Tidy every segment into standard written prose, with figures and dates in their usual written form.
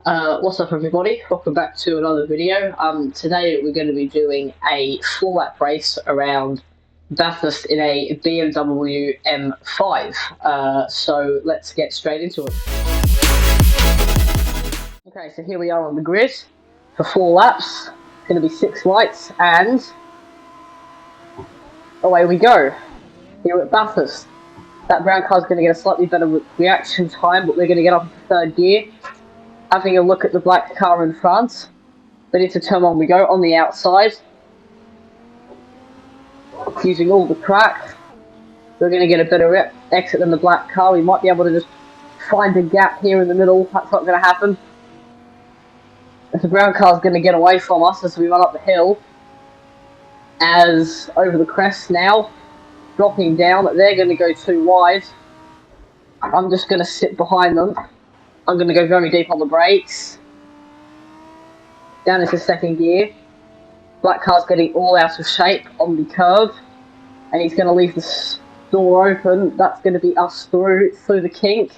What's up everybody, welcome back to another video. Today we're going to be doing a full lap race around Bathurst in a BMW M5. So let's get straight into it. Okay, so here we are on the grid for 4 laps. It's going to be 6 lights and away we go. Here at Bathurst. That brown car's going to get a slightly better reaction time, but we're going to get up into 3rd gear. Having a look at the black car in front. Ready to turn on we go on the outside. Using all the track. We're going to get a better exit than the black car. We might be able to just find a gap here in the middle. That's not going to happen. The brown car is going to get away from us as we run up the hill. As over the crest now. Dropping down. They're going to go too wide. I'm just going to sit behind them. I'm going to go very deep on the brakes. Down into 2nd gear. Black car's getting all out of shape on the curve. And he's going to leave the door open. That's going to be us through the kink.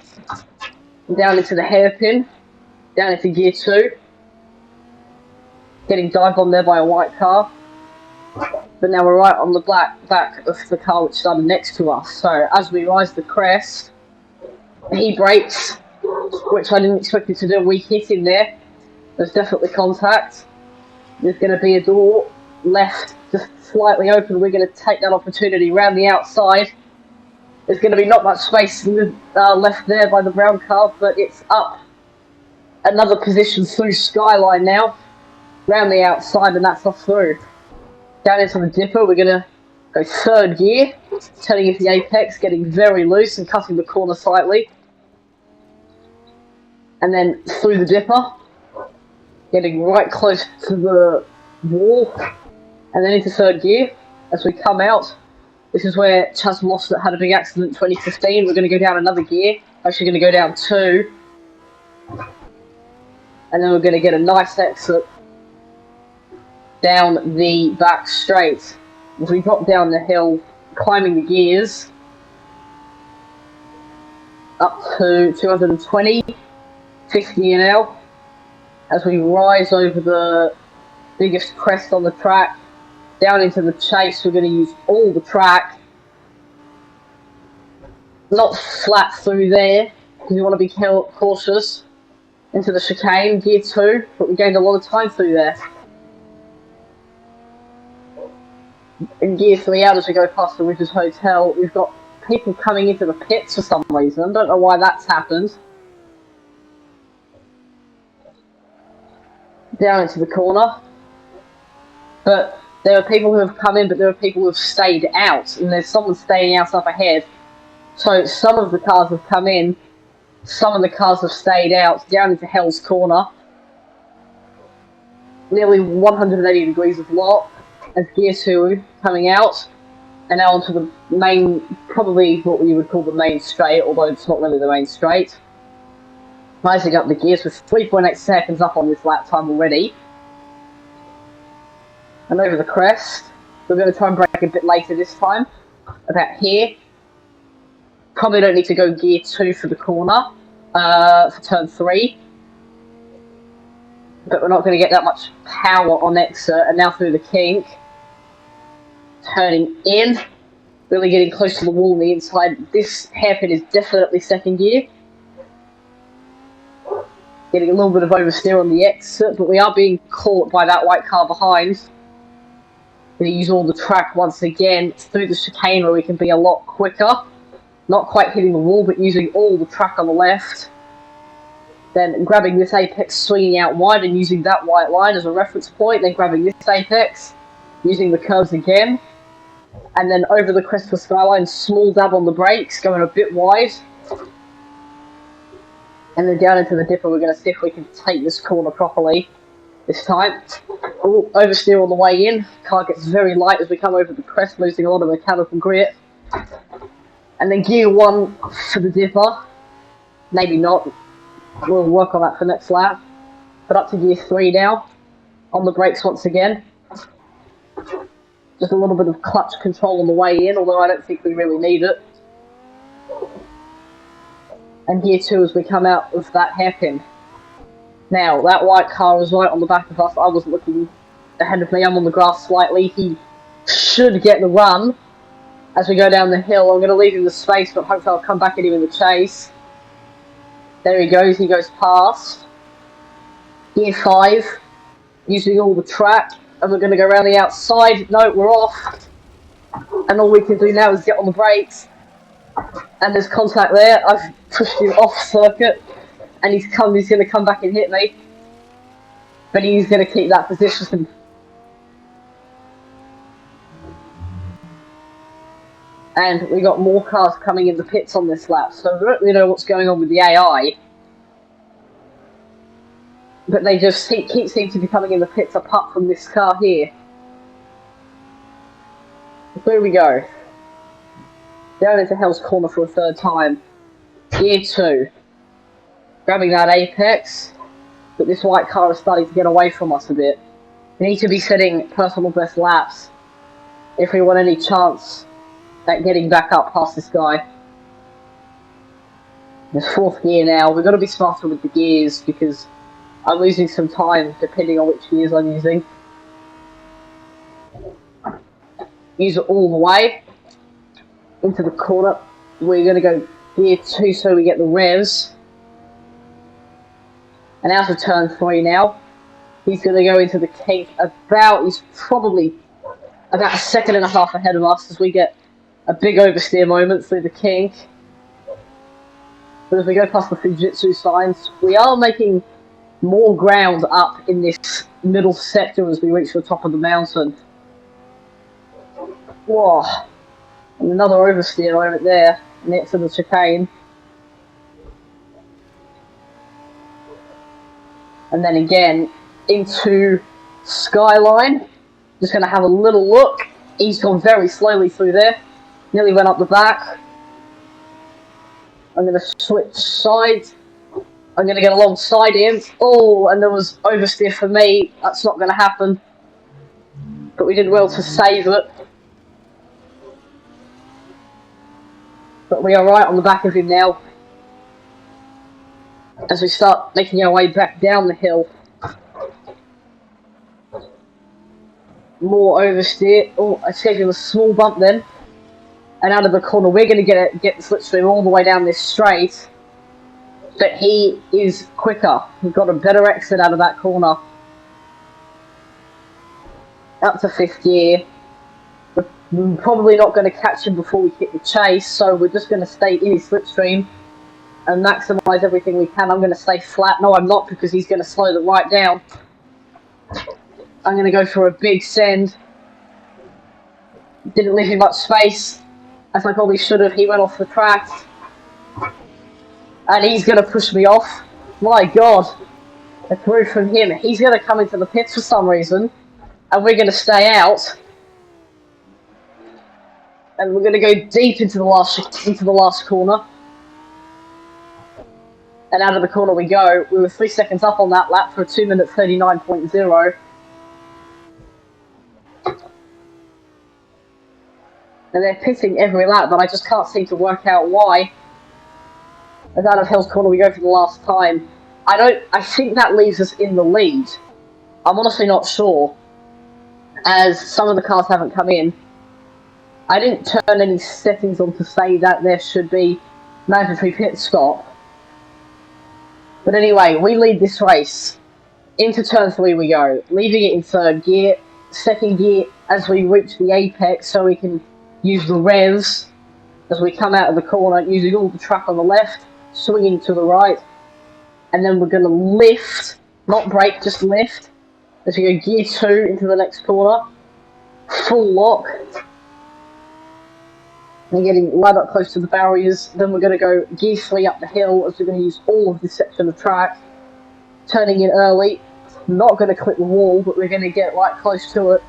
Down into the hairpin. Down into gear 2. Getting dived on there by a white car. But now we're right on the back of the car which started next to us. So as we rise the crest, he brakes. Which I didn't expect it to do. We hit him there. There's definitely contact. There's going to be a door left just slightly open. We're going to take that opportunity round the outside. There's going to be not much space left there by the brown car, but it's up another position through Skyline now. Round the outside, and that's off through. Down into the dipper, we're going to go 3rd gear. Turning into the apex, getting very loose and cutting the corner slightly. And then through the dipper, getting right close to the wall, and then into 3rd gear. As we come out, this is where Chaz Mostert had a big accident in 2015. We're going to go down another gear, actually going to go down 2, and then we're going to get a nice exit down the back straight. As we drop down the hill, climbing the gears, up to 220. 5th gear now, as we rise over the biggest crest on the track, down into the chase. We're going to use all the track, not flat through there, because we want to be cautious, into the chicane, gear 2, but we gained a lot of time through there. In gear 3 out as we go past the Wizards Hotel, we've got people coming into the pits for some reason. Don't know why that's happened. Down into the corner, but there are people who have come in, but there are people who have stayed out, and there's someone staying out up ahead. So some of the cars have come in, some of the cars have stayed out, down into Hell's Corner. Nearly 180 degrees of lock as gear 2 coming out, and now onto the main, probably what we would call the main straight, although it's not really the main straight. Rising up the gears with 3.8 seconds up on this lap time already. And over the crest, we're going to try and brake a bit later this time. About here. Probably don't need to go gear 2 for the corner, for turn 3. But we're not going to get that much power on exit. And now through the kink. Turning in. Really getting close to the wall on the inside. This hairpin is definitely 2nd gear. Getting a little bit of oversteer on the exit, but we are being caught by that white car behind. Going to use all the track once again through the chicane where we can be a lot quicker. Not quite hitting the wall, but using all the track on the left. Then grabbing this apex, swinging out wide and using that white line as a reference point. Then grabbing this apex, using the curves again. And then over the crest for Skyline, small dab on the brakes, going a bit wide. And then down into the dipper, we're going to see if we can take this corner properly this time. Ooh, oversteer on the way in. Car gets very light as we come over the crest, losing a lot of mechanical grip. And then gear 1 for the dipper. Maybe not. We'll work on that for next lap. But up to gear 3 now. On the brakes once again. Just a little bit of clutch control on the way in, although I don't think we really need it. And gear 2 as we come out of that hairpin. Now, that white car was right on the back of us. I wasn't looking ahead of me. I'm on the grass slightly. He should get the run as we go down the hill. I'm going to leave him the space, but hopefully I'll come back at him in the chase. There he goes past. Gear 5, using all the track, and we're going to go around the outside. No, we're off. And all we can do now is get on the brakes. And there's contact there. I've pushed him off circuit, and he's going to come back and hit me. But he's going to keep that position. And we got more cars coming in the pits on this lap, so we don't really know what's going on with the AI. But they just keep seeming to be coming in the pits apart from this car here. Here we go. Down into Hell's Corner for a third time. Gear 2. Grabbing that apex, but this white car is starting to get away from us a bit. We need to be setting personal best laps if we want any chance at getting back up past this guy. It's 4th gear now. We've got to be smarter with the gears because I'm losing some time depending on which gears I'm using. Use it all the way into the corner. We're going to go gear 2 so we get the revs. And out of turn 3 now. He's going to go into the kink he's probably about a second and a half ahead of us as we get a big oversteer moment through the kink. But as we go past the Fujitsu signs, we are making more ground up in this middle sector as we reach the top of the mountain. Whoa. And another oversteer moment there, next to the chicane. And then again, into Skyline. Just going to have a little look. He's gone very slowly through there. Nearly went up the back. I'm going to switch sides. I'm going to get alongside him. Oh, and there was oversteer for me. That's not going to happen. But we did well to save it. But we are right on the back of him now. As we start making our way back down the hill. More oversteer. Oh, I saved him a small bump then. And out of the corner, we're going to get the slipstream all the way down this straight. But he is quicker. We've got a better exit out of that corner. Up to 5th gear. We're probably not going to catch him before we hit the chase, so we're just going to stay in his slipstream and maximise everything we can. I'm going to stay flat. No, I'm not, because he's going to slow the right down. I'm going to go for a big send. Didn't leave him much space, as I probably should have. He went off the track. And he's going to push me off. My God. A through from him. He's going to come into the pits for some reason. And we're going to stay out. And we're going to go deep into the last corner. And out of the corner we go. We were 3 seconds up on that lap for a 2 minute 39.0. And they're pitting every lap, but I just can't seem to work out why. As out of Hell's Corner we go for the last time. I think that leaves us in the lead. I'm honestly not sure, as some of the cars haven't come in. I didn't turn any settings on to say that there should be mandatory pit stop. But anyway, we lead this race. Into turn 3 we go, leaving it in 3rd gear, 2nd gear as we reach the apex so we can use the revs as we come out of the corner, using all the track on the left, swinging to the right, and then we're going to lift, not brake, just lift, as we go gear 2 into the next corner, full lock, and getting right up close to the barriers. Then we're going to go gear 3 up the hill as we're going to use all of this section of track, turning in early, not going to clip the wall, but we're going to get right close to it,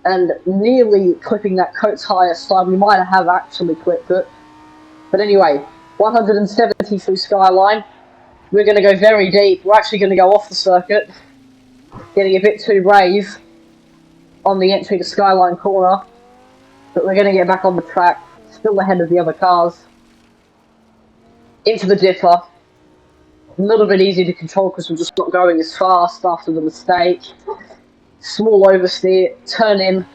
and nearly clipping that Coates higher side. We might have actually clipped it. But anyway, 170 through Skyline. We're going to go very deep. We're actually going to go off the circuit. Getting a bit too brave on the entry to Skyline corner. But we're going to get back on the track. Still ahead of the other cars. Into the dipper. a little bit easier to control because we're just not going as fast after the mistake. Small oversteer, turn in,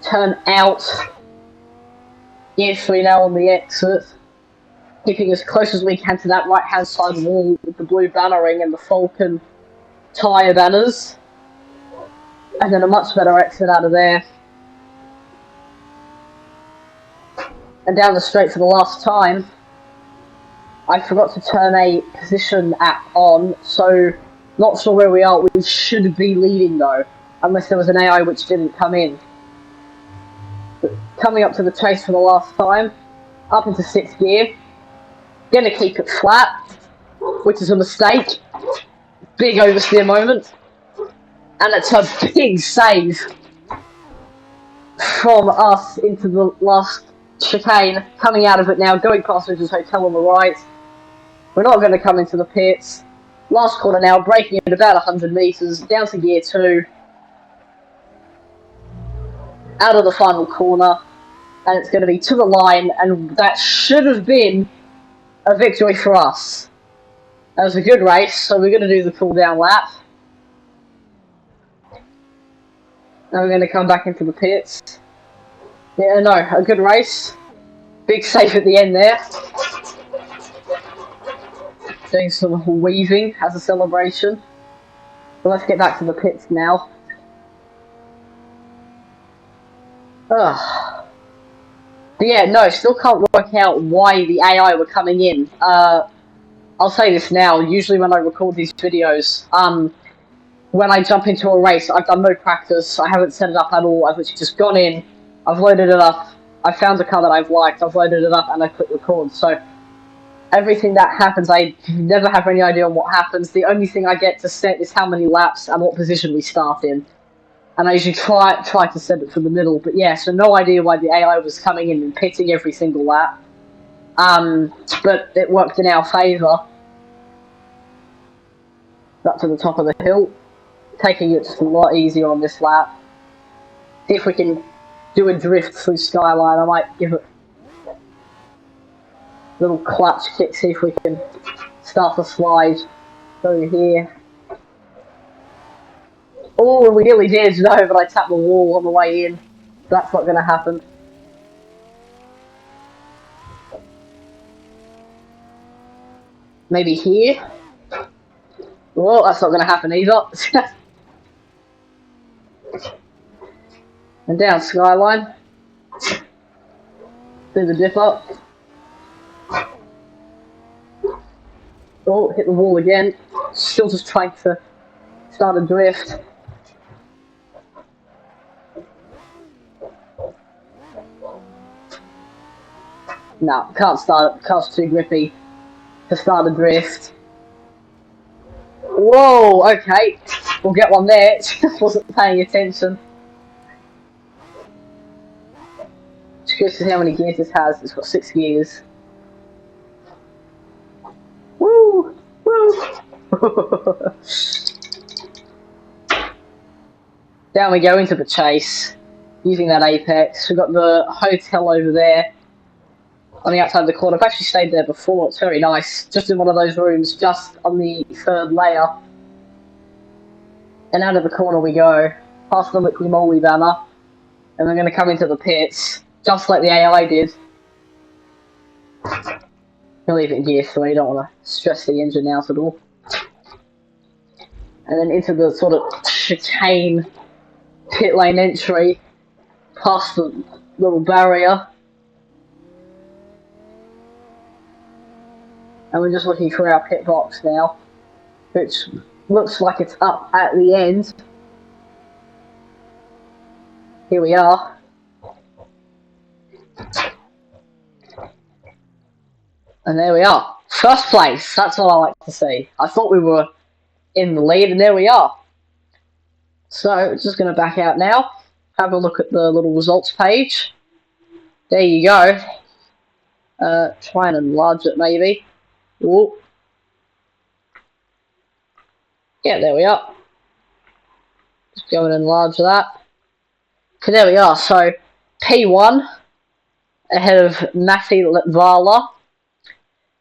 turn out. Yes, we now on the exit. Keeping as close as we can to that right-hand side wall with the blue bannering and the Falcon tyre banners. And then a much better exit out of there. And down the straight for the last time. I forgot to turn a position app on, so not sure where we are. We should be leading though, unless there was an AI which didn't come in. But coming up to the chase for the last time, up into 6th gear. Gonna keep it flat, which is a mistake. Big oversteer moment. And it's a big save from us into the last chicane. Coming out of it now, going past Ridge's Hotel on the right. We're not going to come into the pits. Last corner now, braking at about 100 metres, down to gear 2. Out of the final corner. And it's going to be to the line, and that should have been a victory for us. That was a good race, so we're going to do the cool down lap. Now we're going to come back into the pits. Yeah, no, a good race. Big save at the end there. Doing some weaving as a celebration. But let's get back to the pits now. Ugh. But yeah, no, still can't work out why the AI were coming in. I'll say this now, usually when I record these videos, when I jump into a race, I've done no practice, I haven't set it up at all, I've literally just gone in, I've loaded it up, I found a car that I've liked, I've loaded it up, and I click record. So everything that happens, I never have any idea on what happens. The only thing I get to set is how many laps and what position we start in. And I usually try to set it for the middle. But yeah, so no idea why the AI was coming in and pitting every single lap. But it worked in our favour. Up to the top of the hill. Taking it just a lot easier on this lap. See if we can do a drift through Skyline. I might give it a little clutch kick, see if we can start the slide through here. Oh, we nearly did, no, but I tapped the wall on the way in. That's not going to happen. Maybe here? Well, that's not going to happen either. And down Skyline. Do the dip up. Oh, hit the wall again. Still just trying to start a drift. No, can't start it. Car's too grippy to start a drift. Whoa, okay. We'll get one there. Just wasn't paying attention. Just curious to see how many gears this has. It's got 6 gears. Woo! Woo! Down we go into the chase. Using that apex. We've got the hotel over there. On the outside of the corner. I've actually stayed there before. It's very nice. Just in one of those rooms, just on the 3rd layer. And out of the corner we go. Past the Liquid Moly banner. And we're going to come into the pits. Just like the AI did. We'll leave it in gear 3. Don't want to stress the engine out at all. And then into the sort of chicane pit lane entry. Past the little barrier. And we're just looking for our pit box now, which looks like it's up at the end. Here we are. And there we are. First place, that's what I like to see. I thought we were in the lead, and there we are. So, just going to back out now. Have a look at the little results page. There you go. Try and enlarge it maybe. Ooh. Yeah, there we are. Just go and enlarge that. Okay, there we are. So, P1 ahead of Matty Litvala.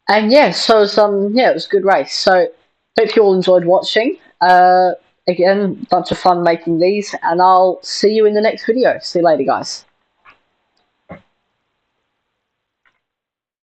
And yeah, so yeah, it was a good race. So hope you all enjoyed watching. Again, bunch of fun making these, and I'll see you in the next video. See you later, guys.